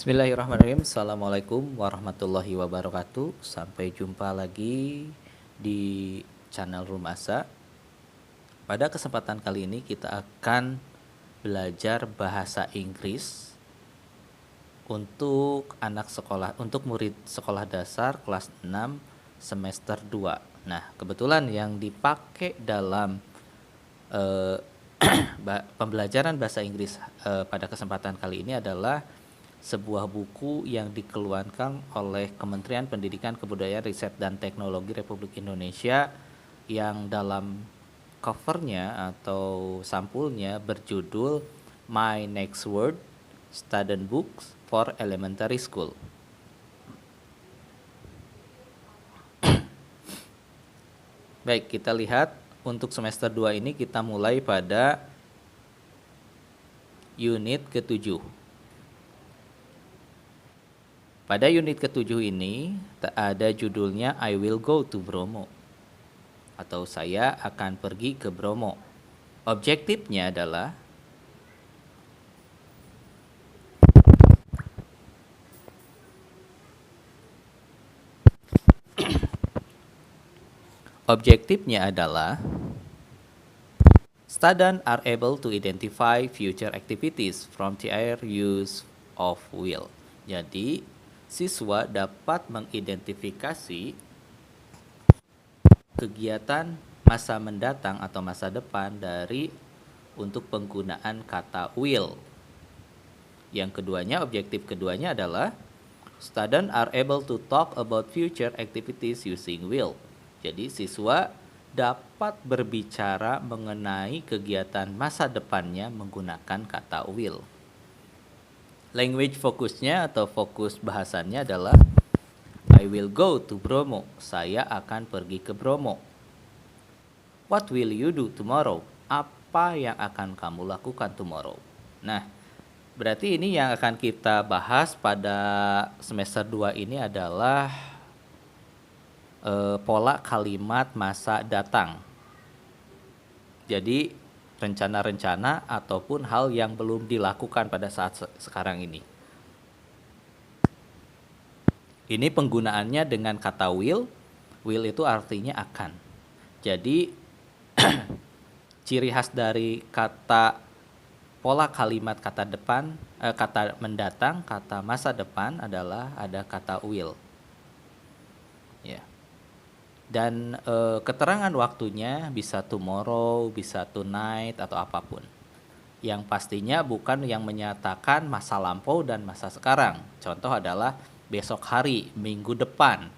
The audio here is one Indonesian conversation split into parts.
Bismillahirrahmanirrahim. Assalamualaikum warahmatullahi wabarakatuh. Sampai jumpa lagi di channel Room Asa. Pada kesempatan kali ini kita akan belajar bahasa Inggris untuk murid sekolah dasar kelas 6 semester 2. Nah, kebetulan yang dipakai dalam pembelajaran bahasa Inggris pada kesempatan kali ini adalah sebuah buku yang dikeluarkan oleh Kementerian Pendidikan, Kebudayaan, Riset, dan Teknologi Republik Indonesia yang dalam covernya atau sampulnya berjudul My Next Word Student Books for Elementary School. Baik, kita lihat untuk semester 2 ini kita mulai pada unit ke-7. Pada unit ke-7 ini ada judulnya I will go to Bromo atau saya akan pergi ke Bromo. Objektifnya adalah students are able to identify future activities from their use of will. Jadi, siswa dapat mengidentifikasi kegiatan masa mendatang atau masa depan untuk penggunaan kata will. Objektif keduanya adalah students are able to talk about future activities using will. Jadi siswa dapat berbicara mengenai kegiatan masa depannya menggunakan kata will. Language fokusnya atau fokus bahasannya adalah I will go to Bromo. Saya akan pergi ke Bromo. What will you do tomorrow? Apa yang akan kamu lakukan tomorrow? Nah, berarti ini yang akan kita bahas pada semester 2 ini adalah pola kalimat masa datang. Jadi rencana-rencana ataupun hal yang belum dilakukan pada saat sekarang ini. Ini penggunaannya dengan kata will. Will itu artinya akan. Jadi ciri khas dari kata pola kalimat kata mendatang, kata masa depan adalah ada kata will. Ya. Dan keterangan waktunya bisa tomorrow, bisa tonight atau apapun. Yang pastinya bukan yang menyatakan masa lampau dan masa sekarang. Contoh adalah besok hari, minggu depan,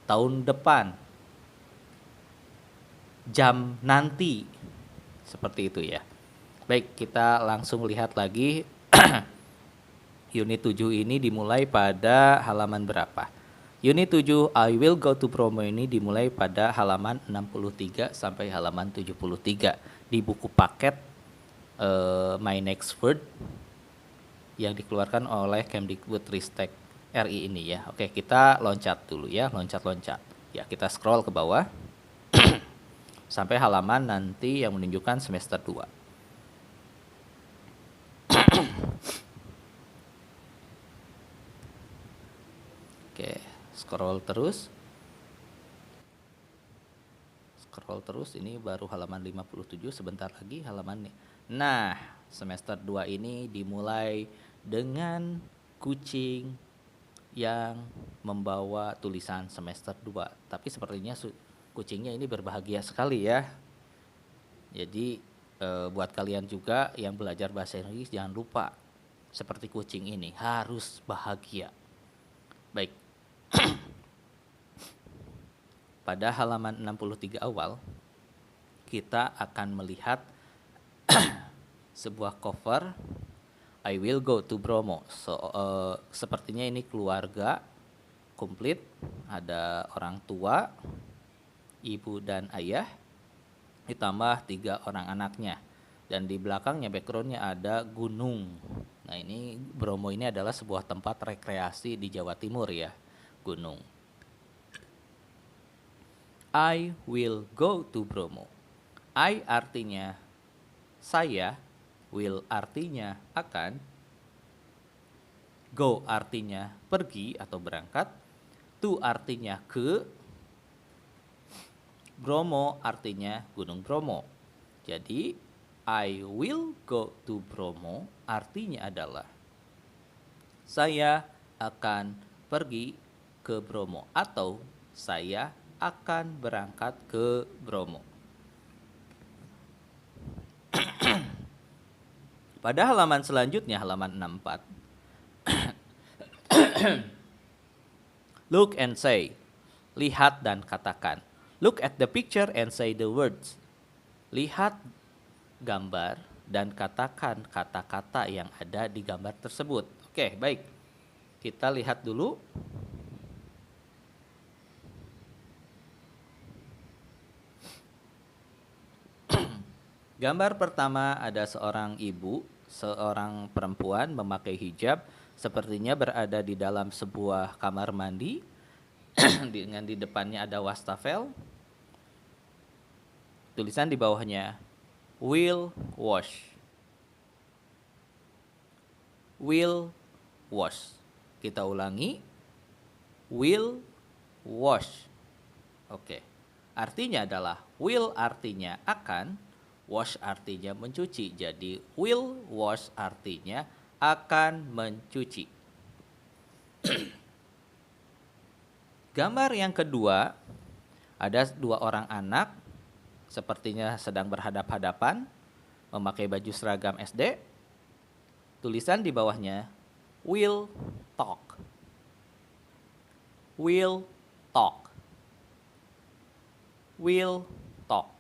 tahun depan, jam nanti. Seperti itu ya. Baik, kita langsung lihat lagi. Unit 7 ini dimulai pada halaman berapa? Unit 7 I will go to Bromo ini dimulai pada halaman 63 sampai halaman 73 di buku paket My Next Word yang dikeluarkan oleh Kemdikbudristek RI ini ya. Oke, kita loncat dulu ya, loncat-loncat. Ya, kita scroll ke bawah sampai halaman nanti yang menunjukkan semester 2. Oke, scroll terus, ini baru halaman 57, sebentar lagi halaman nih. Nah, semester 2 ini dimulai dengan kucing yang membawa tulisan semester 2. Tapi sepertinya kucingnya ini berbahagia sekali ya. Jadi buat kalian juga yang belajar bahasa Inggris jangan lupa seperti kucing ini harus bahagia. Baik. Pada halaman 63 awal, kita akan melihat sebuah cover I will go to Bromo. Sepertinya ini keluarga komplit, ada orang tua, ibu dan ayah, ditambah 3 orang anaknya. Dan di belakangnya backgroundnya ada gunung. Nah, ini Bromo ini adalah sebuah tempat rekreasi di Jawa Timur ya, gunung. I will go to Bromo. I artinya saya, will artinya akan, Go artinya pergi atau berangkat. To artinya ke. Bromo artinya Gunung Bromo. Jadi I will go to Bromo artinya adalah saya akan pergi ke Bromo atau saya akan berangkat ke Bromo. Pada halaman selanjutnya, halaman 64, look and say, lihat dan katakan. Look at the picture and say the words. Lihat gambar dan katakan kata-kata yang ada di gambar tersebut. Oke, baik. Kita lihat dulu. Gambar pertama ada seorang ibu, seorang perempuan memakai hijab, sepertinya berada di dalam sebuah kamar mandi dengan di depannya ada wastafel. Tulisan di bawahnya will wash. Will wash. Kita ulangi. Will wash. Oke. Artinya adalah will artinya akan, wash artinya mencuci. Jadi will wash artinya akan mencuci. Gambar yang kedua ada dua orang anak sepertinya sedang berhadap-hadapan memakai baju seragam SD. Tulisan di bawahnya will talk. Will talk. Will talk.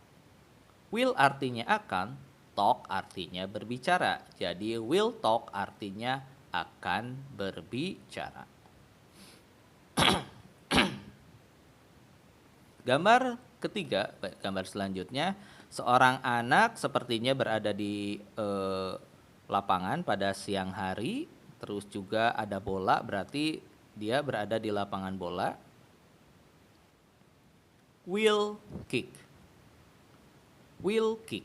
Will artinya akan, talk artinya berbicara. Jadi will talk artinya akan berbicara. Gambar ketiga, gambar selanjutnya, seorang anak sepertinya berada di lapangan pada siang hari. Terus juga ada bola, berarti dia berada di lapangan bola. Will kick. Will kick.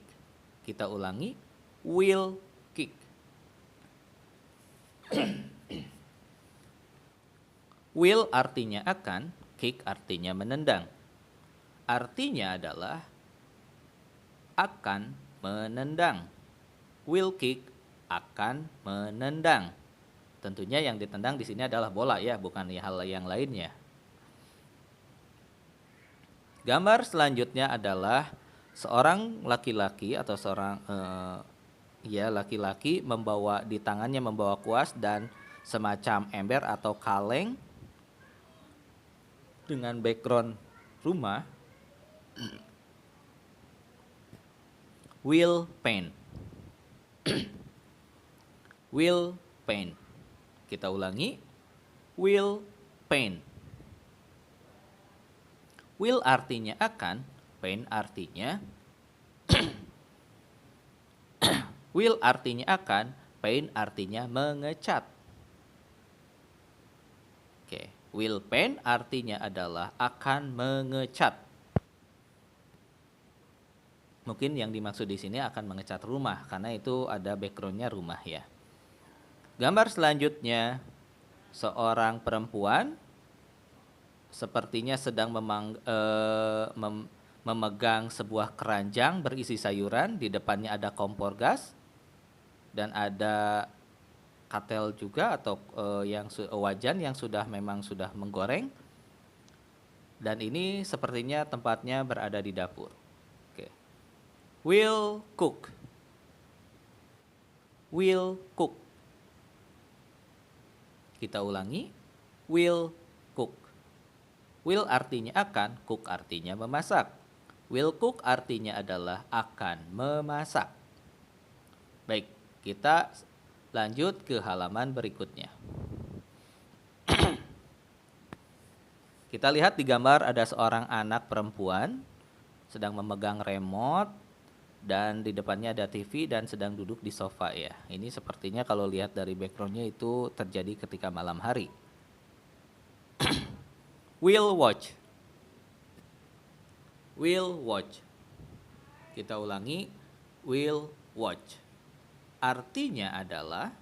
Kita ulangi. Will kick. Will artinya akan, kick artinya menendang. Artinya adalah akan menendang. Will kick akan menendang. Tentunya yang ditendang di sini adalah bola ya, bukan hal yang lainnya. Gambar selanjutnya adalah seorang laki-laki atau seorang laki-laki membawa di tangannya membawa kuas dan semacam ember atau kaleng dengan background rumah. Will paint. Will paint. Kita ulangi. Will paint. Will artinya akan, paint artinya will artinya akan, paint artinya mengecat. Oke, will paint artinya adalah akan mengecat. Mungkin yang dimaksud di sini akan mengecat rumah karena itu ada backgroundnya rumah ya. Gambar selanjutnya seorang perempuan sepertinya sedang memegang sebuah keranjang berisi sayuran. Di depannya ada kompor gas dan ada katel juga atau wajan yang memang sudah menggoreng. Dan ini sepertinya tempatnya berada di dapur. Oke. Will cook. Will cook. Kita ulangi. Will cook. Will artinya akan, cook artinya memasak. Will cook artinya adalah akan memasak. Baik, kita lanjut ke halaman berikutnya. Kita lihat di gambar ada seorang anak perempuan sedang memegang remote dan di depannya ada TV dan sedang duduk di sofa ya. Ini sepertinya kalau lihat dari backgroundnya itu terjadi ketika malam hari. Will watch. Will watch. Kita ulangi. Will watch. Artinya adalah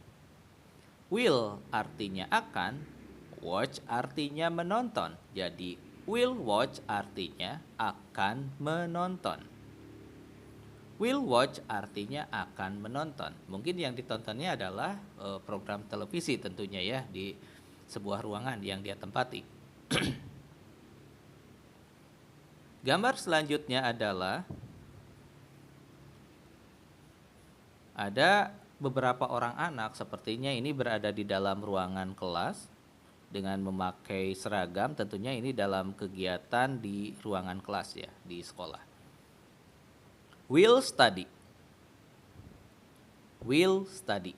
Will artinya akan, watch artinya menonton. Jadi will watch artinya akan menonton. Will watch artinya akan menonton. Mungkin yang ditontonnya adalah program televisi tentunya ya, di sebuah ruangan yang dia tempati. Gambar selanjutnya adalah ada beberapa orang anak, sepertinya ini berada di dalam ruangan kelas dengan memakai seragam, tentunya ini dalam kegiatan di ruangan kelas ya, di sekolah. Will study. Will study.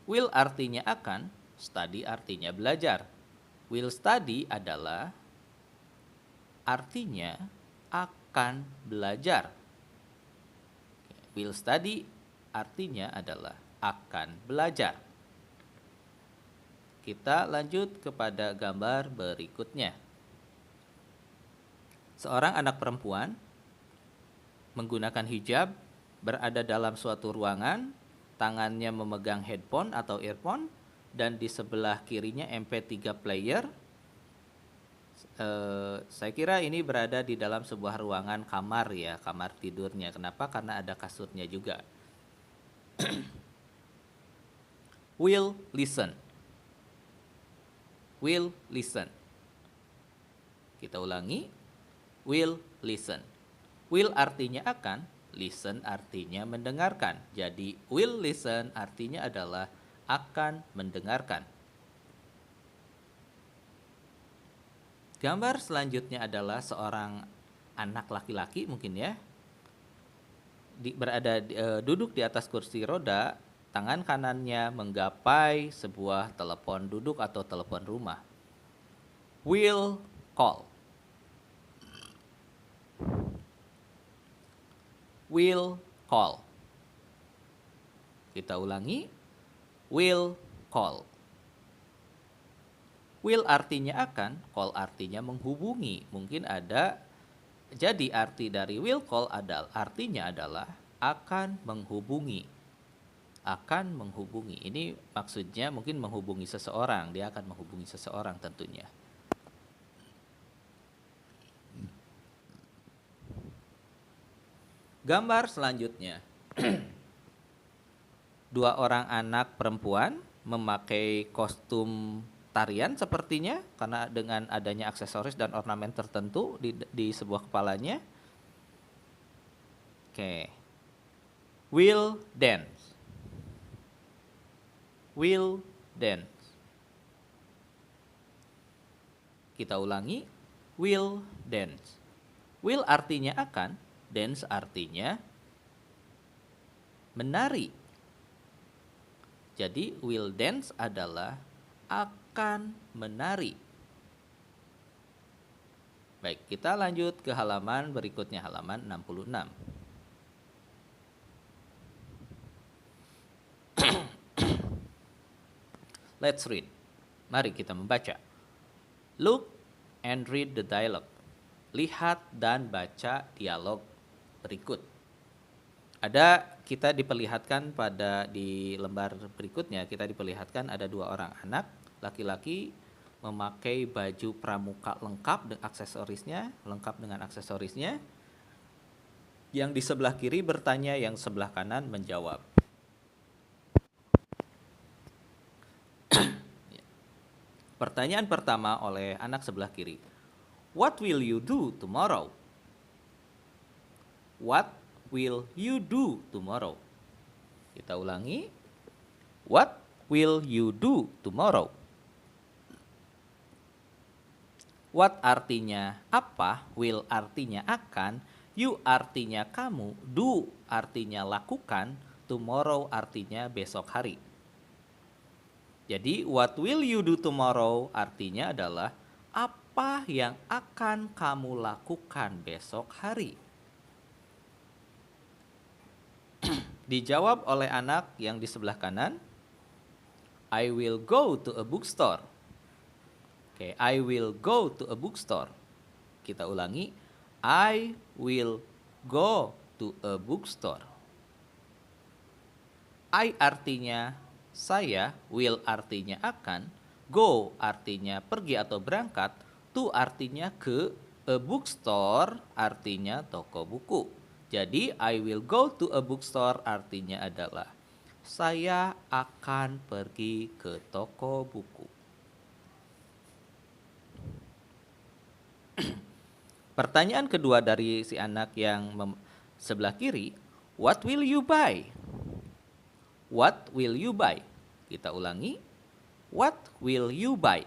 Will artinya akan, study artinya belajar. Will study adalah artinya akan belajar. Will study artinya adalah akan belajar. Kita lanjut kepada gambar berikutnya. Seorang anak perempuan menggunakan hijab berada dalam suatu ruangan, tangannya memegang headphone atau earphone, dan di sebelah kirinya MP3 player. Saya kira ini berada di dalam sebuah ruangan kamar ya, kamar tidurnya. Kenapa? Karena ada kasurnya juga. Will listen. Will listen. Kita ulangi. Will listen. Will artinya akan, listen artinya mendengarkan. Jadi will listen artinya adalah akan mendengarkan. Gambar selanjutnya adalah seorang anak laki-laki mungkin ya. Duduk di atas kursi roda, tangan kanannya menggapai sebuah telepon duduk atau telepon rumah. Will call. Will call. Kita ulangi. Will call. Will artinya akan, call artinya menghubungi. Mungkin ada, jadi arti dari will call artinya adalah akan menghubungi. Akan menghubungi. Ini maksudnya mungkin menghubungi seseorang. Dia akan menghubungi seseorang tentunya. Gambar selanjutnya. Dua orang anak perempuan memakai kostum tarian sepertinya, karena dengan adanya aksesoris dan ornamen tertentu di sebuah kepalanya. Oke. Will dance. Will dance. Kita ulangi. Will dance. Will artinya akan, dance artinya menari. Jadi will dance adalah akan menari. Baik, kita lanjut ke halaman berikutnya, halaman 66. Let's read. Mari kita membaca. Look and read the dialogue. Lihat dan baca dialog berikut. Kita diperlihatkan di lembar berikutnya, kita diperlihatkan ada dua orang anak laki-laki memakai baju pramuka lengkap dengan aksesorisnya. Yang di sebelah kiri bertanya, yang sebelah kanan menjawab. Pertanyaan pertama oleh anak sebelah kiri. What will you do tomorrow? What will you do tomorrow? Kita ulangi. What will you do tomorrow? What artinya apa, will artinya akan, you artinya kamu, do artinya lakukan, tomorrow artinya besok hari. Jadi what will you do tomorrow artinya adalah apa yang akan kamu lakukan besok hari. Dijawab oleh anak yang di sebelah kanan. I will go to a bookstore. Oke, I will go to a bookstore. Kita ulangi. I will go to a bookstore. I artinya Saya, will artinya akan, go artinya pergi atau berangkat, to artinya ke, a bookstore artinya toko buku. Jadi I will go to a bookstore artinya adalah saya akan pergi ke toko buku. Pertanyaan kedua dari si anak yang sebelah kiri, what will you buy? What will you buy? Kita ulangi, what will you buy?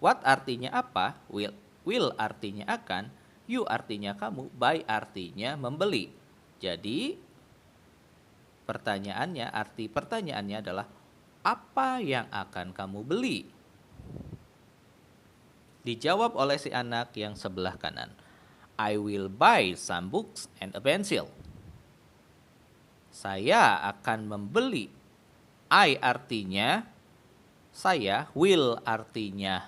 What artinya apa? Will artinya akan, you artinya kamu, buy artinya membeli. Jadi arti pertanyaannya adalah apa yang akan kamu beli? Dijawab oleh si anak yang sebelah kanan. I will buy some books and a pencil. Saya akan membeli. I artinya saya, will artinya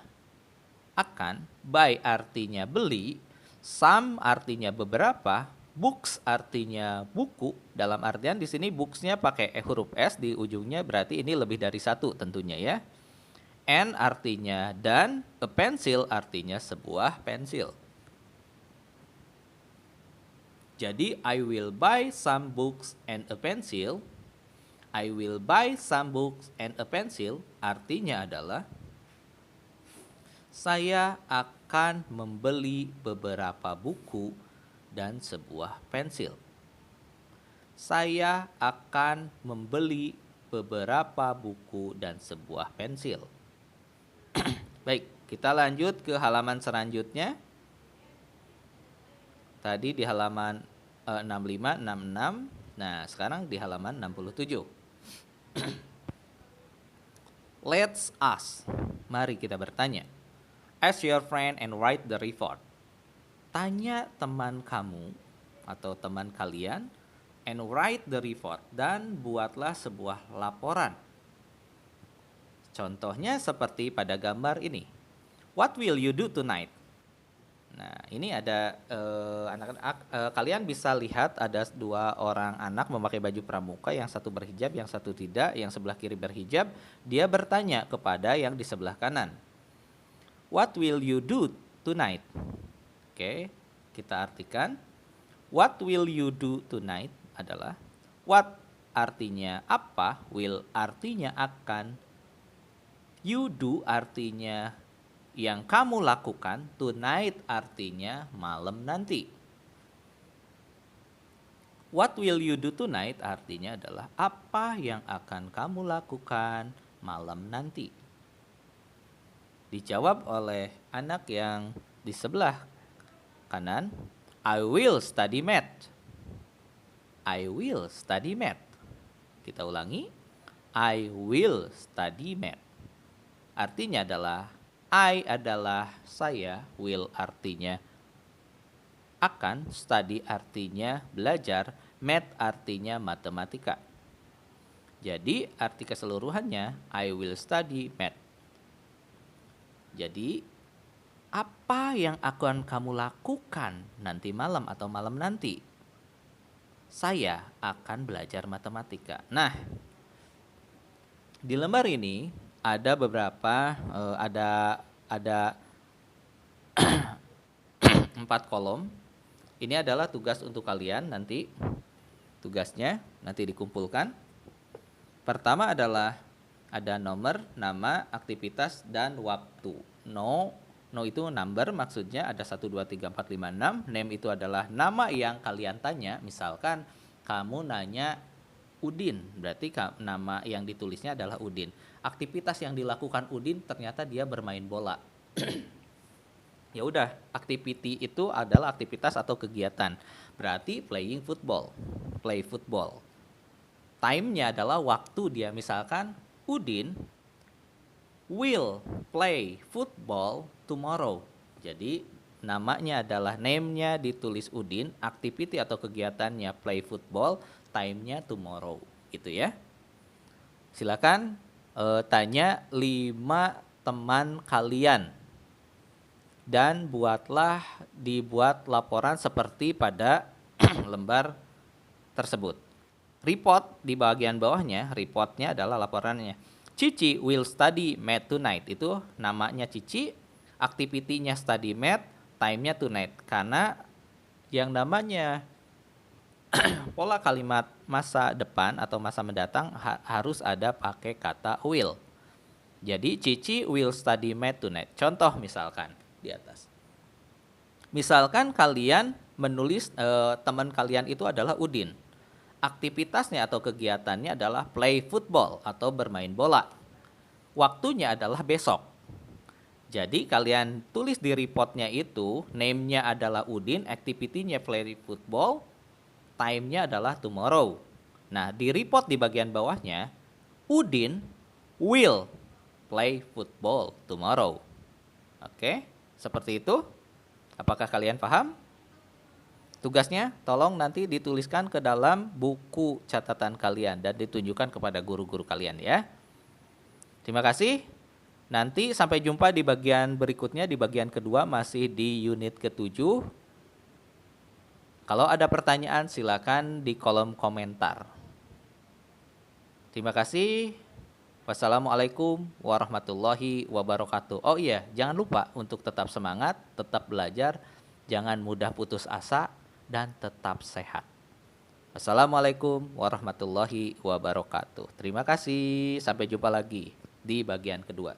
akan, buy artinya beli, some artinya beberapa, books artinya buku. Dalam artian di sini books-nya pakai huruf S di ujungnya, berarti ini lebih dari satu tentunya ya. And artinya dan, a pencil artinya sebuah pensil. Jadi I will buy some books and a pencil. I will buy some books and a pencil artinya adalah saya akan membeli beberapa buku dan sebuah pensil. Saya akan membeli beberapa buku dan sebuah pensil. Baik, kita lanjut ke halaman selanjutnya. Tadi di halaman 65, 66. Nah, sekarang di halaman 67. Let's ask. Mari kita bertanya. Ask your friend and write the report. Tanya teman kamu atau teman kalian and write the report, dan buatlah sebuah laporan. Contohnya seperti pada gambar ini. What will you do tonight? Nah, ini ada anak-anak, kalian bisa lihat ada dua orang anak memakai baju pramuka, yang satu berhijab, yang satu tidak. Yang sebelah kiri berhijab, dia bertanya kepada yang di sebelah kanan. What will you do tonight? Oke, kita artikan. What will you do tonight adalah what artinya apa, will artinya akan, you do artinya yang kamu lakukan, tonight artinya malam nanti. What will you do tonight artinya adalah apa yang akan kamu lakukan malam nanti. Dijawab oleh anak yang di sebelah kanan, I will study math. I will study math. Kita ulangi, I will study math. Artinya adalah I adalah saya, will artinya akan, study artinya belajar, math artinya matematika. Jadi arti keseluruhannya I will study math. Jadi apa yang akan kamu lakukan nanti malam atau malam nanti? Saya akan belajar matematika. Nah, di lembar ini ada beberapa ada 4 kolom. Ini adalah tugas untuk kalian nanti. Tugasnya nanti dikumpulkan. Pertama adalah ada nomor, nama, aktivitas, dan waktu. No itu number, maksudnya ada 1, 2, 3, 4, 5, 6. Name itu adalah nama yang kalian tanya. Misalkan kamu nanya Udin, berarti nama yang ditulisnya adalah Udin. Aktivitas yang dilakukan Udin ternyata dia bermain bola. Ya udah, activity itu adalah aktivitas atau kegiatan. Berarti playing football, play football. Time-nya adalah waktu dia, misalkan Udin will play football tomorrow. Jadi namanya adalah, name-nya ditulis Udin, activity atau kegiatannya play football, time-nya tomorrow, gitu ya. Silakan tanya 5 teman kalian dan dibuat laporan seperti pada lembar tersebut. report di bagian bawahnya, reportnya adalah laporannya. Cici will study math tonight. Itu namanya Cici, activity-nya study math, time-nya tonight. Karena yang namanya pola kalimat masa depan atau masa mendatang harus ada pakai kata will. Jadi Cici will study math tonight. Contoh misalkan di atas. Misalkan kalian menulis teman kalian itu adalah Udin. Aktivitasnya atau kegiatannya adalah play football atau bermain bola. Waktunya adalah besok. Jadi kalian tulis di reportnya itu, name-nya adalah Udin, activity-nya play football, time-nya adalah tomorrow. Nah, di report di bagian bawahnya, Udin will play football tomorrow. Oke, seperti itu. Apakah kalian paham? Tugasnya tolong nanti dituliskan ke dalam buku catatan kalian dan ditunjukkan kepada guru-guru kalian ya. Terima kasih. Nanti sampai jumpa di bagian berikutnya, di bagian kedua masih di unit ke-7. Kalau ada pertanyaan silakan di kolom komentar. Terima kasih. Wassalamualaikum warahmatullahi wabarakatuh. Oh iya, jangan lupa untuk tetap semangat, tetap belajar, jangan mudah putus asa, dan tetap sehat. Wassalamualaikum warahmatullahi wabarakatuh. Terima kasih, sampai jumpa lagi di bagian kedua.